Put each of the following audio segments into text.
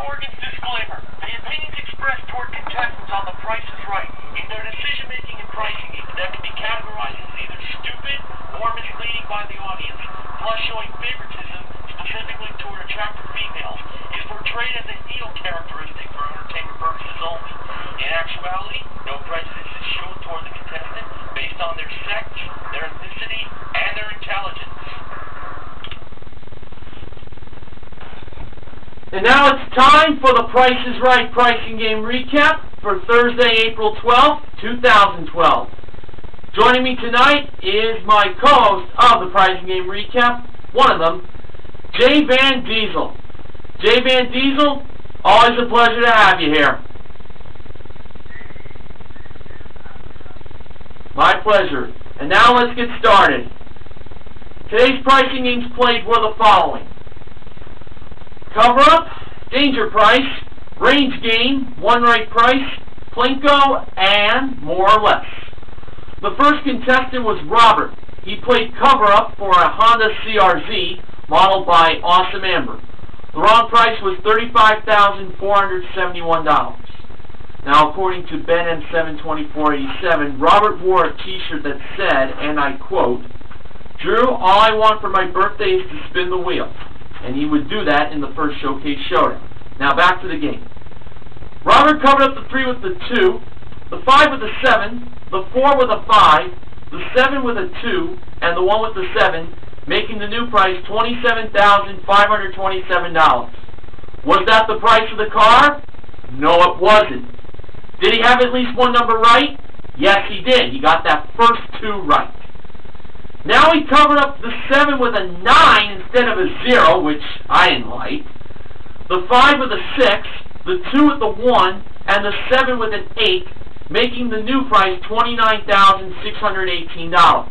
Organ's disclaimer. The opinions expressed toward contestants on The Price is Right in their decision-making and pricing that can be categorized as either stupid or misleading by the audience, plus showing favoritism specifically toward attractive females, is portrayed as a heel characteristic for entertainment purposes only. In actuality, no prejudice is shown toward the contestant based on their sex, their ethnicity, and their intelligence. And now it's time for the Price is Right pricing game recap for Thursday, April 12th, 2012. Joining me tonight is my co-host of the pricing game recap, one of them, jvandiesel. jvandiesel, always a pleasure to have you here. My pleasure. And now let's get started. Today's pricing games played were the following: Cover Up, Danger Price, Range Game, One Right Price, Plinko, and More or Less. The first contestant was Robert. He played Cover Up for a Honda CRZ modeled by Awesome Amber. The wrong price was $35,471. Now, according to Ben M72487, Robert wore a t-shirt that said, and I quote, "Drew, all I want for my birthday is to spin the wheel." And he would do that in the first showcase showdown. Now back to the game. Robert covered up the 3 with the 2, the 5 with the 7, the 4 with a 5, the 7 with a 2, and the 1 with the 7, making the new price $27,527. Was that the price of the car? No, it wasn't. Did he have at least one number right? Yes, he did. He got that first 2 right. Now he covered up the 7 with a 9 instead of a 0, which I didn't like, the 5 with a 6, the 2 with the 1, and the 7 with an 8, making the new price $29,618.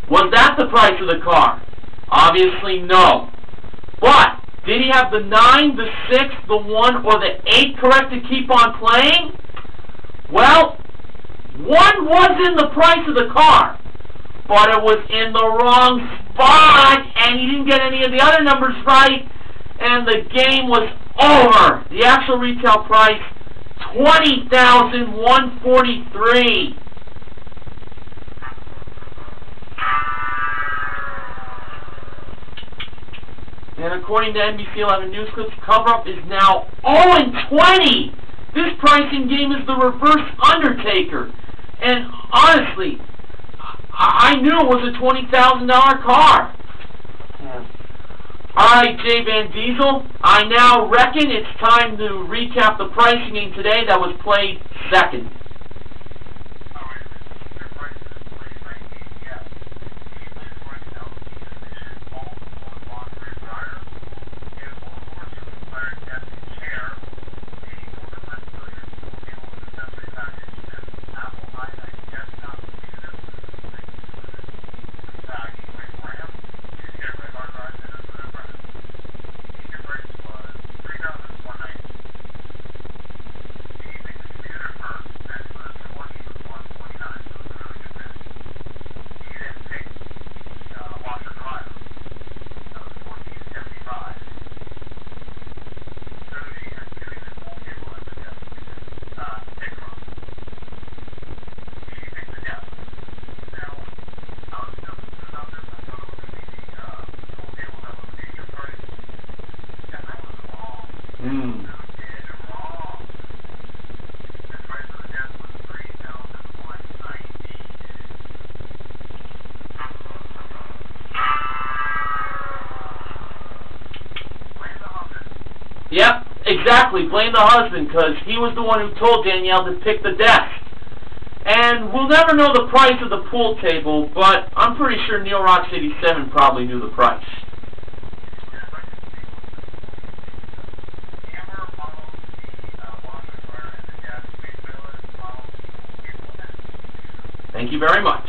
Was that the price of the car? Obviously no. But did he have the 9, the 6, the 1, or the 8 correct to keep on playing? Well, 1 was in the price of the car, but it was in the wrong spot, and he didn't get any of the other numbers right, and the game was over. The actual retail price, $20,143. And according to NBC 11 News Clips, Cover Up is now 0-20. This pricing game is the reverse Undertaker. And honestly, I knew it was a $20,000 car. Yeah. Alright, jvandiesel, I now reckon it's time to recap the pricing game today that was played second. Yep, exactly. Blame the husband, because he was the one who told Danielle to pick the desk. And we'll never know the price of the pool table, but I'm pretty sure Neil Rocks 87 probably knew the price. Thank you very much.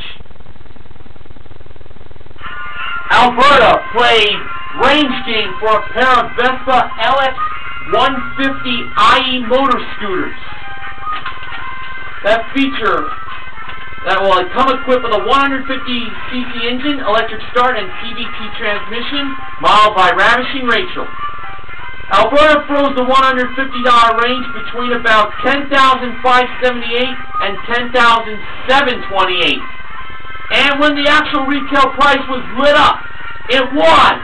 Alberta played Range Game for a pair of Vespa LX150 IE motor scooters. That feature, that will come equipped with a 150cc engine, electric start, and CVT transmission, modeled by Ravishing Rachel. Alberta froze the $150 range between about $10,578 and $10,728. And when the actual retail price was lit up, it was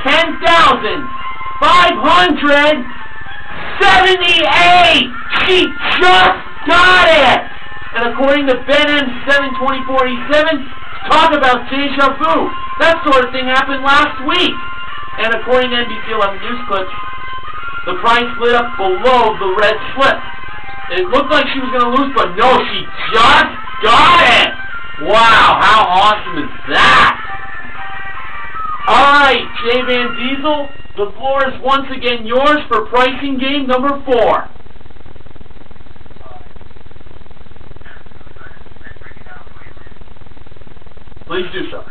$10,578! She just got it! And according to Ben M72487, talk about deja vu. That sort of thing happened last week. And according to NBC 11 News clips, the price lit up below the red slip. It looked like she was going to lose, but no, she just got it! Wow, how awesome is that? Alright, jvandiesel, the floor is once again yours for pricing game number 4. Please do so.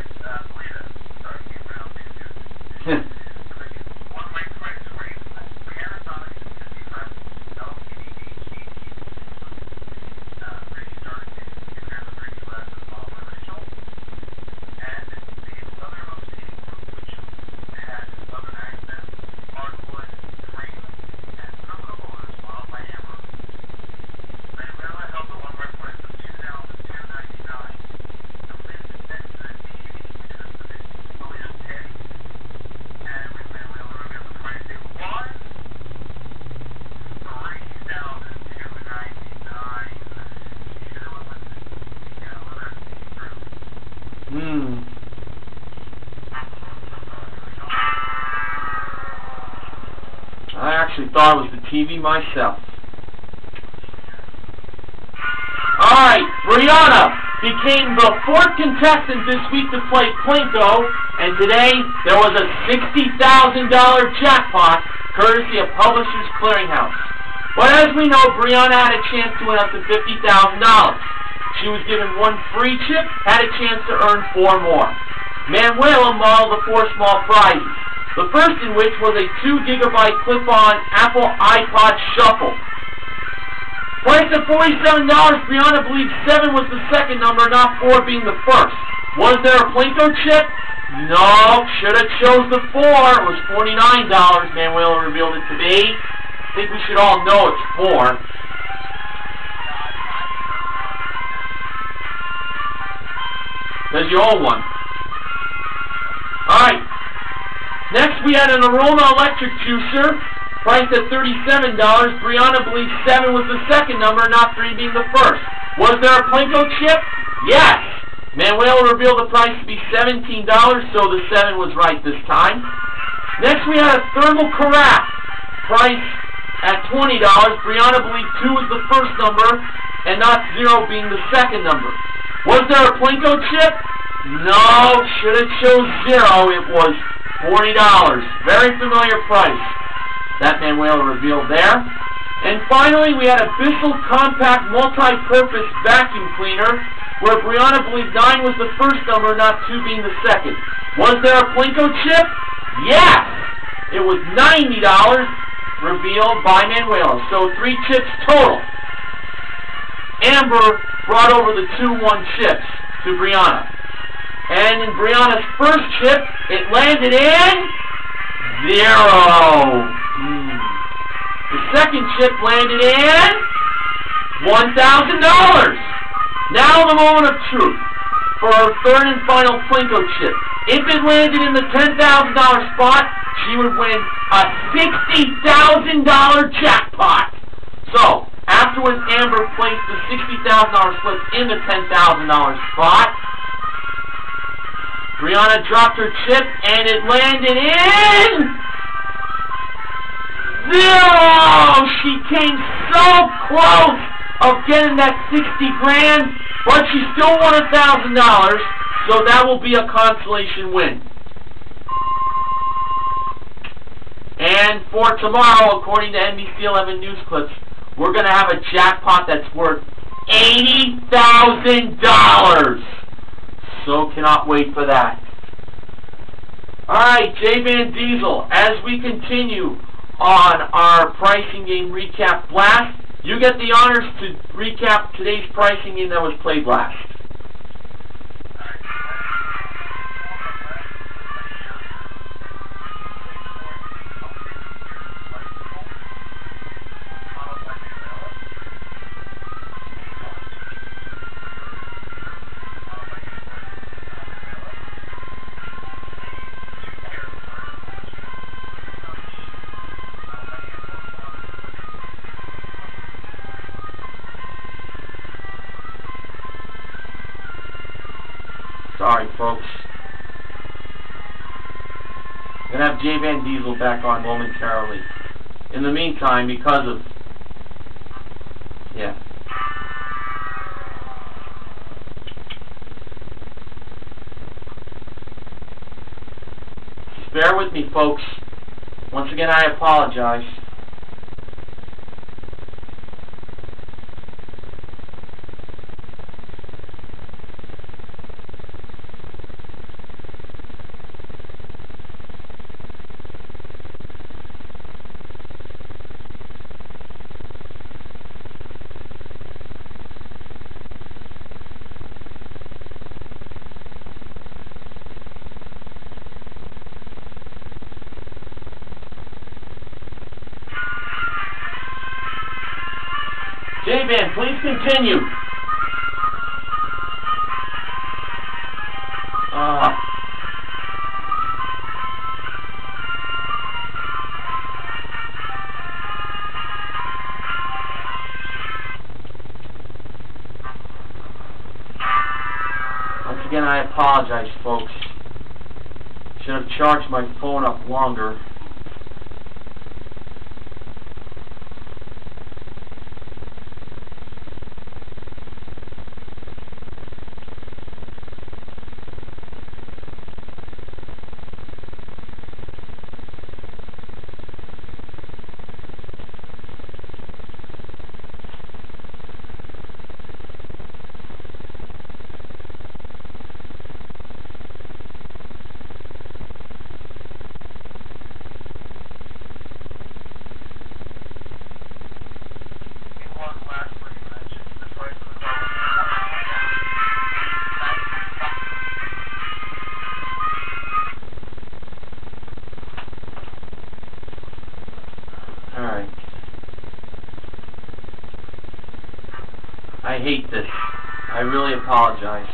I actually thought it was the TV myself. Alright, Brianna became the 4th contestant this week to play Plinko, and today there was a $60,000 jackpot courtesy of Publishers Clearinghouse. But as we know, Brianna had a chance to win up to $50,000. She was given 1 free chip, had a chance to earn 4 more. Manuela modeled the 4 small prizes, the first in which was a 2 GB clip-on Apple iPod Shuffle. Priced at $47, Brianna believed 7 was the second number, not 4 being the first. Was there a Plinko chip? No, should have chose the 4. It was $49, Manuela revealed it to be. I think we should all know it's 4. Because you owe one. Alright. Next we had an Aroma electric juicer, priced at $37. Brianna believes 7 was the second number, not 3 being the first. Was there a Plinko chip? Yes. Manuela revealed the price to be $17, so the 7 was right this time. Next we had a thermal carafe, priced at $20. Brianna believed 2 was the first number, and not 0 being the second number. Was there a Plinko chip? No, should have chose 0. It was $40. Very familiar price. That Manuela revealed there. And finally, we had a Bissell Compact Multi-Purpose Vacuum Cleaner, where Brianna believed 9 was the first number, not 2 being the second. Was there a Plinko chip? Yes! It was $90, revealed by Manuela. So 3 chips total. Amber brought over the 2-1 chips to Brianna. And in Brianna's first chip, it landed in 0. The second chip landed in $1,000. Now the moment of truth for our third and final Plinko chip. If it landed in the $10,000 spot, she would win a $60,000 jackpot. So, afterwards, Amber placed the $60,000 slip in the $10,000 spot. Brianna dropped her chip, and it landed in 0! She came so close of getting that 60 grand, but she still won $1,000, so that will be a consolation win. And for tomorrow, according to NBC 11 News clips, we're going to have a jackpot that's worth $80,000. So cannot wait for that. Alright, jvandiesel, as we continue on our pricing game recap blast, you get the honors to recap today's pricing game that was played last. folks. I'm going to have jvandiesel back on momentarily. In the meantime, because of... Yeah. Just bear with me, folks. Once again, I apologize. J-Van, please continue. Once again, I apologize, folks. Should have charged my phone up longer. Alright. I hate this. I really apologize.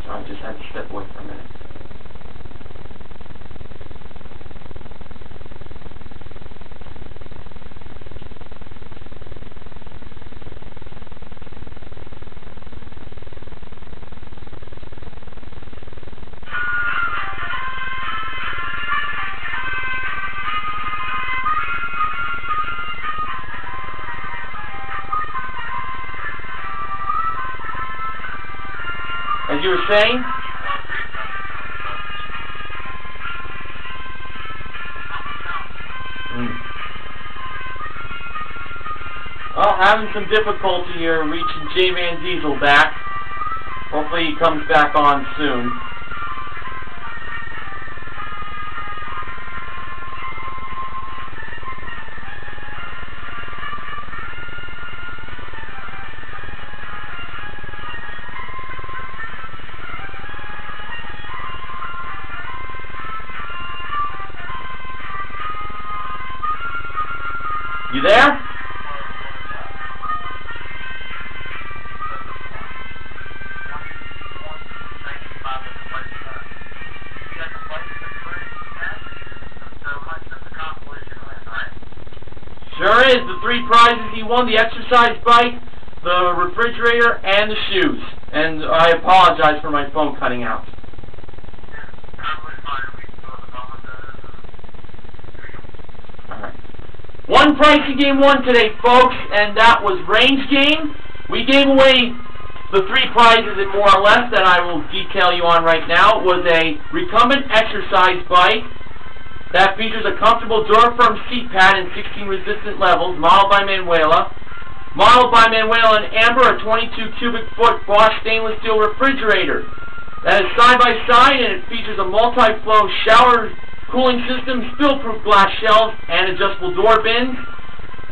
So I just had to step away for a minute. As you were saying? Well, having some difficulty here reaching jvandiesel back. Hopefully he comes back on soon. You there? Sure is. The 3 prizes he won: the exercise bike, the refrigerator, and the shoes. And I apologize for my phone cutting out. One pricey game won today, folks, and that was range game. We gave away the 3 prizes and more or less that I will detail you on right now. It was a recumbent exercise bike that features a comfortable door-firm seat pad in 16 resistant levels, modeled by Manuela. Modeled by Manuela in amber, a 22 cubic foot Bosch stainless steel refrigerator that is side-by-side, and it features a multi-flow shower cooling system, spill-proof glass shelves, and adjustable door bins.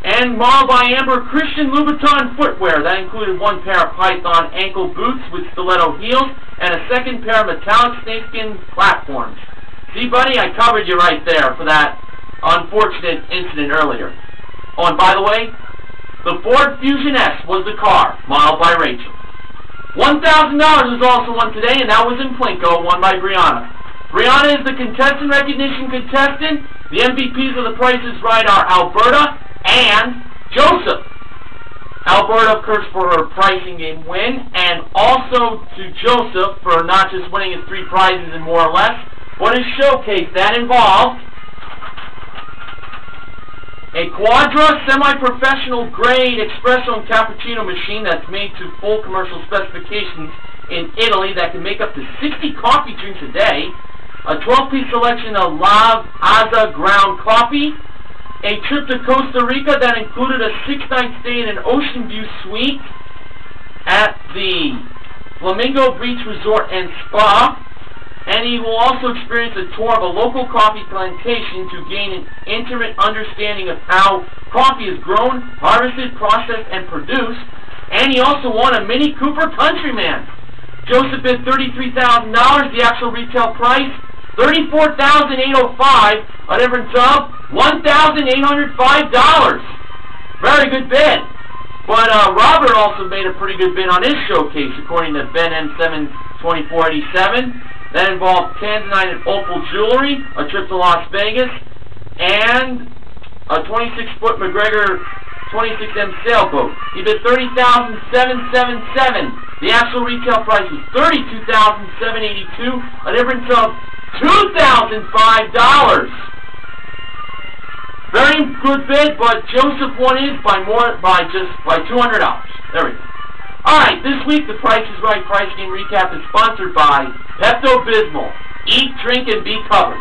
And modeled by Amber, Christian Louboutin footwear. That included 1 pair of Python ankle boots with stiletto heels and a 2nd pair of metallic snakeskin platforms. See, buddy, I covered you right there for that unfortunate incident earlier. Oh, and by the way, the Ford Fusion S was the car, modeled by Rachel. $1,000 was also won today, and that was in Plinko, won by Brianna. Brianna is the contestant recognition contestant. The MVPs of The Price is Right are Alberta and Joseph. Alberta, of course, for her pricing game win, and also to Joseph for not just winning his 3 prizes and more or less, but his showcase. That involved a Quadra semi-professional grade espresso and cappuccino machine that's made to full commercial specifications in Italy that can make up to 60 coffee drinks a day, a 12-piece selection of Lav Azza ground coffee, a trip to Costa Rica that included a 6-night stay in an ocean view suite at the Flamingo Beach Resort and Spa, and he will also experience a tour of a local coffee plantation to gain an intimate understanding of how coffee is grown, harvested, processed, and produced, and he also won a Mini Cooper Countryman. Joseph bid $33,000, the actual retail price $34,805, a difference of $1,805. Very good bid. But Robert also made a pretty good bid on his showcase, according to Ben M72487. That involved tanzanite and opal jewelry, a trip to Las Vegas, and a 26-foot McGregor 26M sailboat. He bid $30,777. The actual retail price was $32,782, a difference of $2,005. Very good bid, but Joseph won his by $200. There we go. Alright, this week the Price is Right Price Game Recap is sponsored by Pepto-Bismol. Eat, drink, and be covered.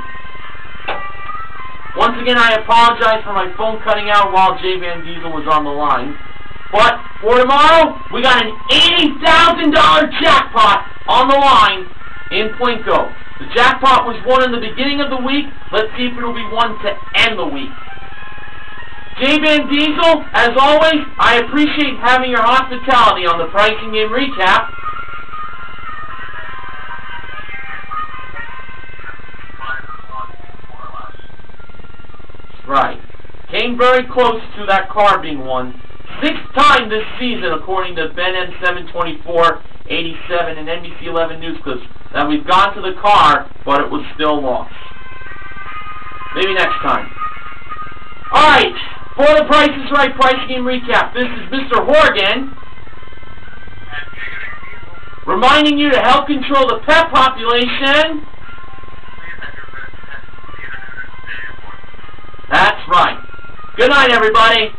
Once again, I apologize for my phone cutting out while jvandiesel was on the line. But for tomorrow, we got an $80,000 jackpot on the line in Plinko. The jackpot was won in the beginning of the week. Let's see if it will be won to end the week. jvandiesel, as always, I appreciate having your hospitality on the Pricing Game Recap. Right. Came very close to that car being won. 6th time this season, according to Ben M72487 and NBC 11 News Clips, that we've gone to the car, but it was still lost. Maybe next time. Alright, for the Price is Right Price Game Recap, this is Mr. Horgan, reminding you to help control the pet population. That's right. Good night, everybody.